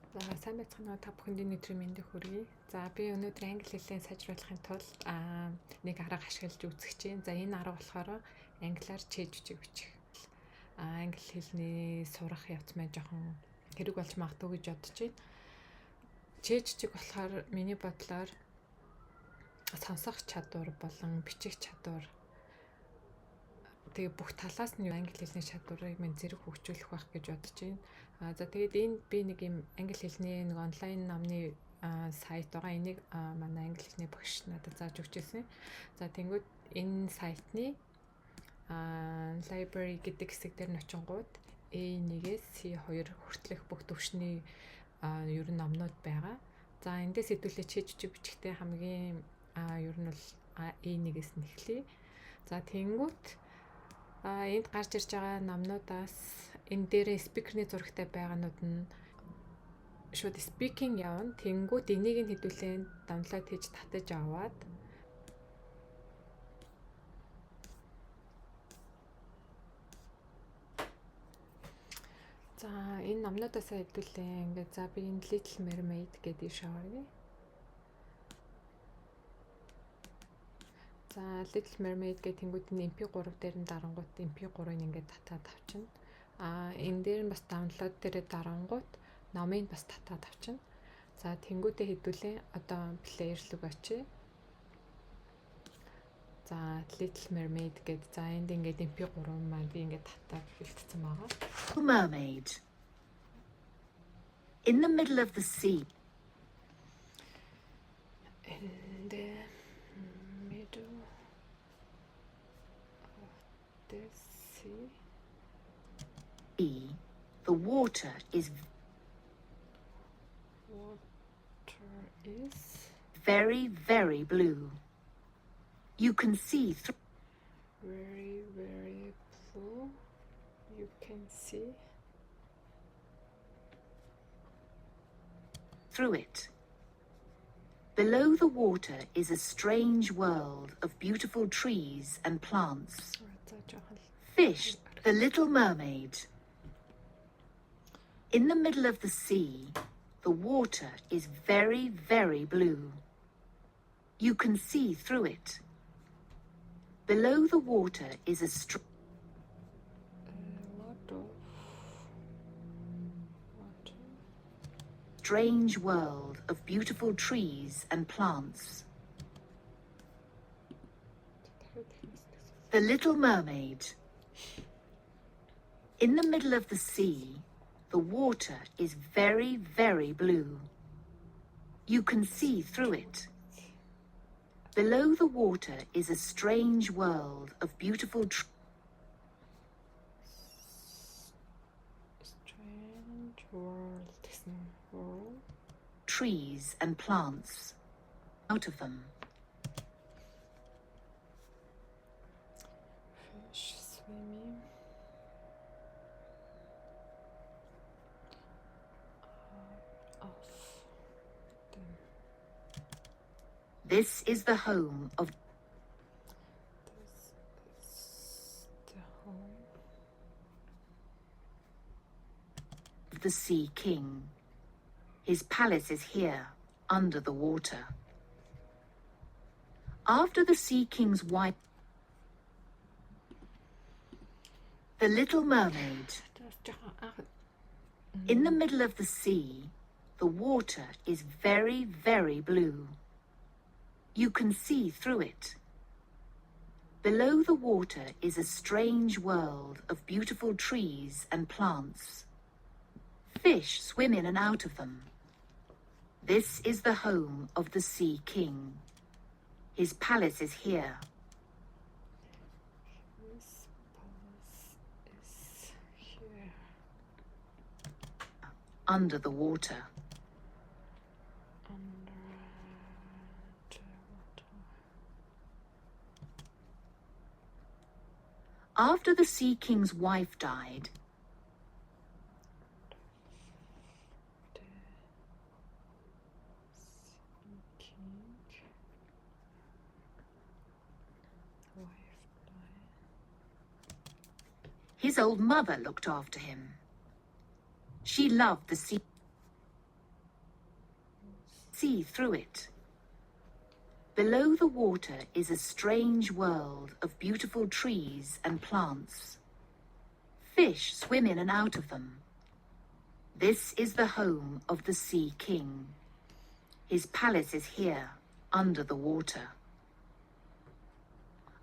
За сайн байцгаана уу та бүхэнд өнөөдрийн мэндийг хүргэе. За би өнөөдөр англи хэлийг сайжруулахын тулд нэг арга ашиглаж үзэх чинь. За энэ арга болохоор англиар чэйж бичих. Англи хэлний сурах явц маань жоохон хэрэг болж магадгүй гэж бодож байна. Чэйж болохоор миний бодлоор сонсох чадвар болон бичих чадвар тэгээ бүх талаас нь англи хэлний чадварыг минь зэрэг хөгжүүлэх байх гэж бодож байна. За тэгээд энэ би нэг юм англи хэлний нэг онлайн намны сайт байгаа. Энийг манай англи хэлний багш надад зааж өгч ирсэн. За тэнгууд энэ сайтны library гэдэг хэсэг дээр нь очингууд A1-ээс C2 хүртэлх бүх төвшний ер нь номнууд байгаа. За эндээс хэдүүлээ чийж бичихтэй хамгийн ер нь бол A1-ээс нь эхлэе. За тэнгууд энд гарч ирж байгаа номнуудаас энэ дээрээ спикерний зурагтай байгаанууд нь шууд speaking явна. Тэнгүүд энийг нь хэдүүлээ download хийж татаж аваад за энэ номнуудаас хэдүүлээ ингээд за би энэ Little Mermaid гэдэг шоурыг за Little Mermaid гэх тэнгууд нь MP3 дээр нь дарангууд MP3-ыг ингээд татаад авчина. Энэ дээр нь бас download дээрээ дарангууд номыг бас татаад авчина. За тэнгуудээ хэдүүлээ одоо player руу очие. За Little Mermaid гэдэг за энд ингээд MP3 маань би ингээд татаад бэлтцсэн байгаа. Mermaid. In the middle of the sea. In the middle of the sea. The water is very, very blue. You can see very, very blue. You can see through it. Below the water is a strange world of beautiful trees and plants. Fish, the Little Mermaid. In the middle of the sea, the water is very, very blue. You can see through it. Below the water is a strange world of beautiful trees and plants. The Little Mermaid. In the middle of the sea, the water is very, very blue. You can see through it. Below the water is a strange world of beautiful trees and plants. Out of them. Fish swimming. This is the home of the Sea King. His palace is here, under the water. After the Sea King's wife, the Little Mermaid. In the middle of the sea, the water is very, very blue. You can see through it. Below the water is a strange world of beautiful trees and plants. Fish swim in and out of them. This is the home of the Sea King. His palace is here. His palace is here. Under the water. After the Sea King's wife died, his old mother looked after him. She loved the sea. see through it. Below the water is a strange world of beautiful trees and plants. Fish swim in and out of them. This is the home of the Sea King. His palace is here, under the water.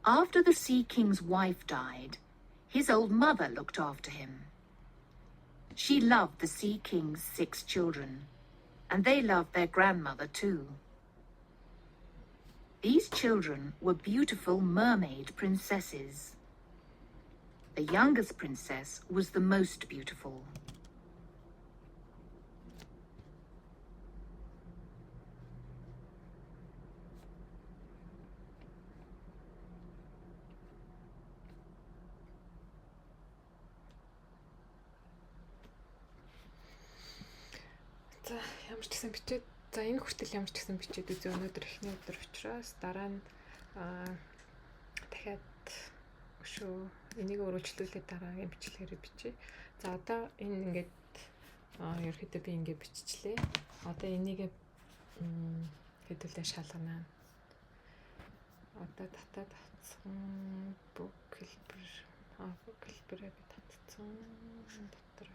After the Sea King's wife died, his old mother looked after him. She loved the Sea King's 6 children, and they loved their grandmother too. These children were beautiful mermaid princesses. The youngest princess was the most beautiful. За ямар ч гэсэн бичээд за энэ хүртэл ямар ч гэсэн бичээд үзье өнөөдөр эхний өдөр учраас дараа нь дахиад өшөө энийг өөрчлүүлээд дараагийн бичлэгээр бичье. За одоо энэ ингээд ерөөхдөө би ингээд биччихлээ. Одоо энийг хэдүүлээ шалгана. Одоо татаад авсан бүх хэлбэрээ би татсан дотор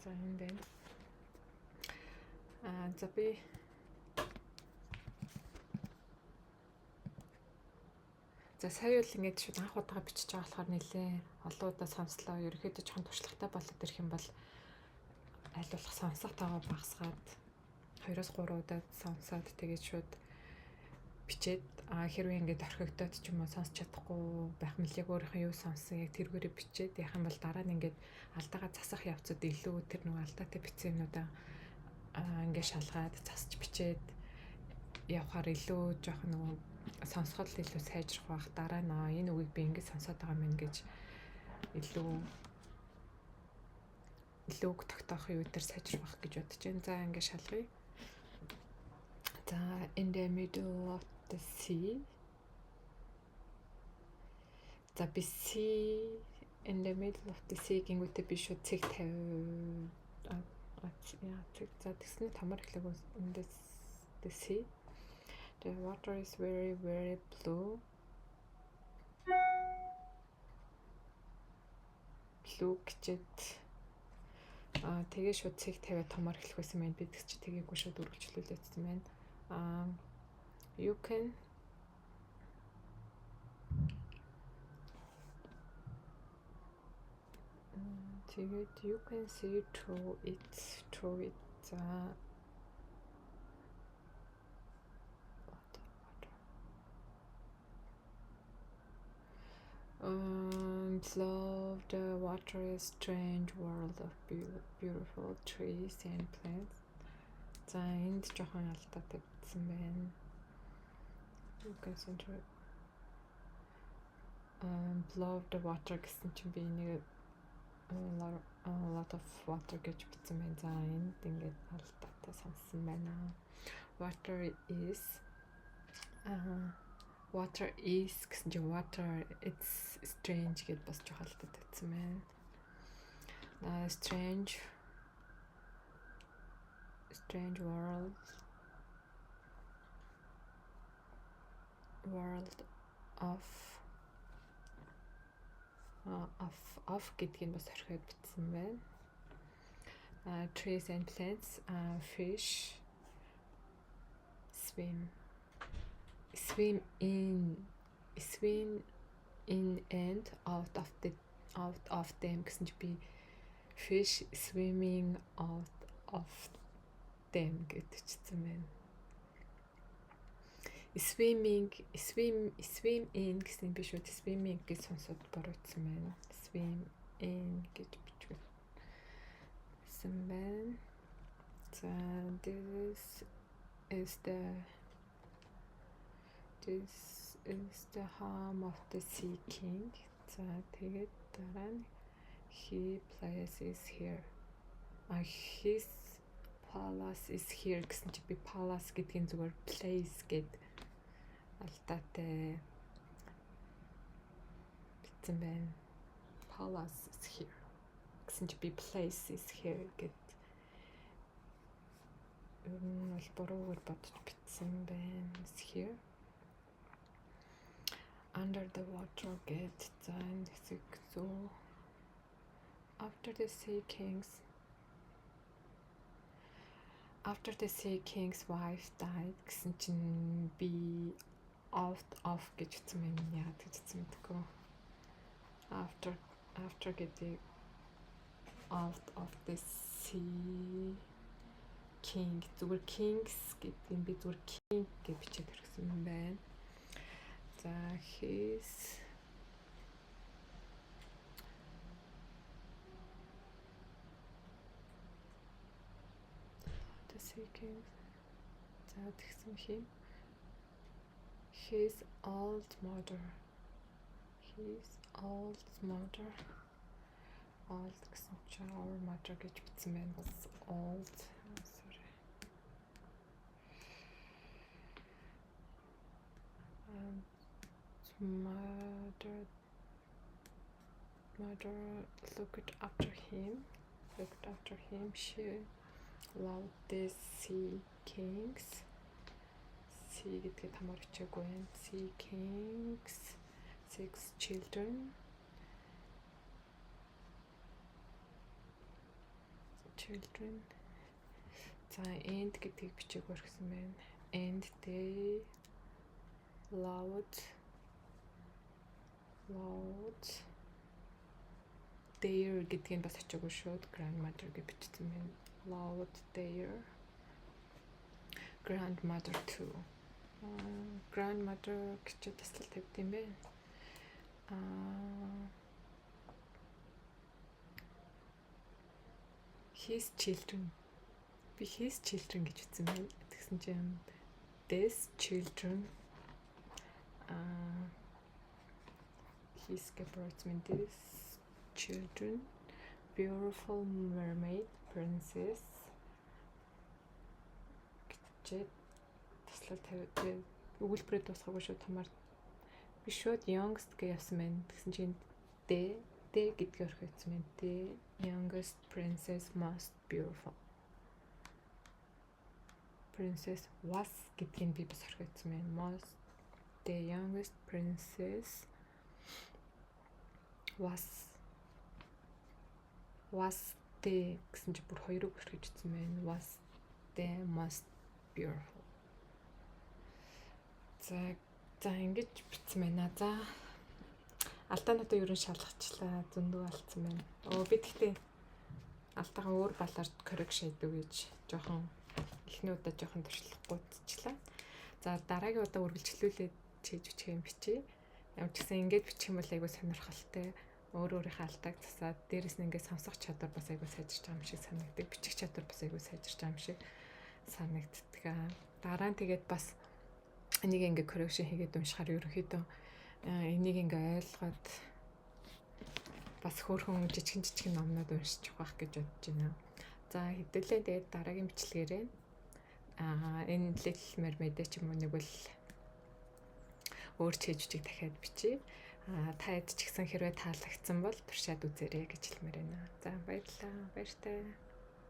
за энэ байна. За би за сая үл ингэж шууд анх удаага бичиж байгаа болохоор нэлээ олон удаа сонслоо. Ерөөхдөө жоохон туршлагатай болоод ирэх юм бол аль болох сонсох тагаа багасгаад 2-3 удаа сонсоод тэгээд шууд бичээд хэрвээ ингэж орхигдоод ч юм уу сонсч чадахгүй байх мэл яг өөрийнхөө юу сонсон яг тэргээрээ бичээд яах юм бол дараа нь ингэж алдаага засах явцад илүү тэр нэг алдаатай бичсэн юмудаа ингэ шалгаад засч бичээд явахаар илүү жоохон нэг сонсоход илүү сайжрах байх. Дараа нь энэ үгийг би ингэ сонсоод байгаа юм гэж илүү тогтоох юу дээр сайжрах байх гэж бодож байна. За ингэ шалгая. За in the middle of the sea. За би sea in the middle of the sea гингүүтээ би шууд цэг 50 за тэгснэ тамар хэлээгөө in the sea. The water is very very blue. Blue гэчээд тэгээ шууд цэг 50 томор хэлэх байсан байна. Би тэгч тэгээгүй шууд үргэлжлүүлээдсэн байна. You can you can see through it below the water is strange world of beautiful trees and plants. За энд жоохон алдаатай бичсэн байна. You can see below the water гэсэн чинь би нэг a lot of water гэж бичсэн байна. За энд ингээд алдаатай сонсон байна. Water is гэсэн чинь water it's strange гэд бас жоохон алдаатай бичсэн байна. Strange world of гэдгийг бас орхиод бичсэн байна. Trees and plants, fish swim in and out of them гэсэн чи би fish swimming out of them гэдэг чийсэн байна. Swim in гэсэн би шууд swimming гэж сонсоод буруутсан байна. Swim in гэж бичсэн байна. За this is the home of the Sea King. За тэгээд дараа нь he place is here. His palace is here гэсэн чи би palace гэдгийн зүгээр place гэд алдаатай бичсэн байна. Palace is here гэсэн чи би place is here гэд ер нь бол буруугаар бодож бичсэн байна. Here. Under the water gate. За энэ хэсэг зөө. After the sea king's wife died гэсэн чинь би off гэж хэлсэн юм яа гэж хэлсэн мэдгүй. After гэдэг out of the sea king зүгээр kings гэдэг юм би зүгээр king гэж бичээд хэрэгсэн юм байна. За his the sea king. За тэгсэн хин his old mother old гэсэн чинь our mother гэж бичсэн байна. Бас old sorry. Mother looked after him. She loved the sea kings. Sea гэдгийг хамаар хичээгүй байна. Sea kings 6 children. За and гэдгийг бичээгүй гэсэн байна. And they loved their гэдгийг бас хичээгүй шүү. Grandmother гэж бичсэн байна. Loved their grandmother too. Grandmother гэж таслал тавьд юм бэ. His children. Би his children гэж ütсэн байна. Тэгсэн чинь these children his these children beautiful mermaid princess гэж таслал тавьд. Өгүүлбэрээ дуусгаагүй шүү тамаар. Би шууд youngest гэж явсан байна. Тэгсэн чинь the гэдгийг орхисон байна. The youngest princess most beautiful. Princess was гэдгийг би бас орхисон байна. Most the youngest princess was the гэсэн чинь бүр хоёрыг орхиж утсан байна. Was the most beautiful. За ингэж бичсэн байна. За алдаануудаа ерөн шалгачлаа. Зөндөө алдсан байна. Би тэгтээ алдаагаа өөр балаар correction хийдэг гэж жоохон эхний удаа жоохон туршлагагүйцчлаа. За дараагийн удаа үргэлжлүүлээд хийж бичих юм бичиж. Ямар ч гэсэн ингэж бичих юм бол айгүй сонирхолтой. Өөрийнхөө алдааг засаад дээрэс нь ингээд сонсох чадвар бас айгүй сайжирч байгаа юм шиг санагддаг. Бичих чадвар бас айгүй сайжирч байгаа юм шиг санагддаг. Дараа нь тэгээд бас энийг ингээд correction хийгээд уншихаар ерөнхийдөө энийг ингээд ойлгоод бас хөөрхөн жижигэн номнууд уншиж явах гэж бодож байна. За хэдүүлээ тэгээд дараагийн бичлэгээрээ энэ Little Mermaid ч юм уу нэг бол өөр чийжчиг дахиад бичиж та хэд ч гэсэн хэрвээ таалагдсан бол туршаад үзээрэй гэж хэлмээр байна. За баярлалаа. Баяртай.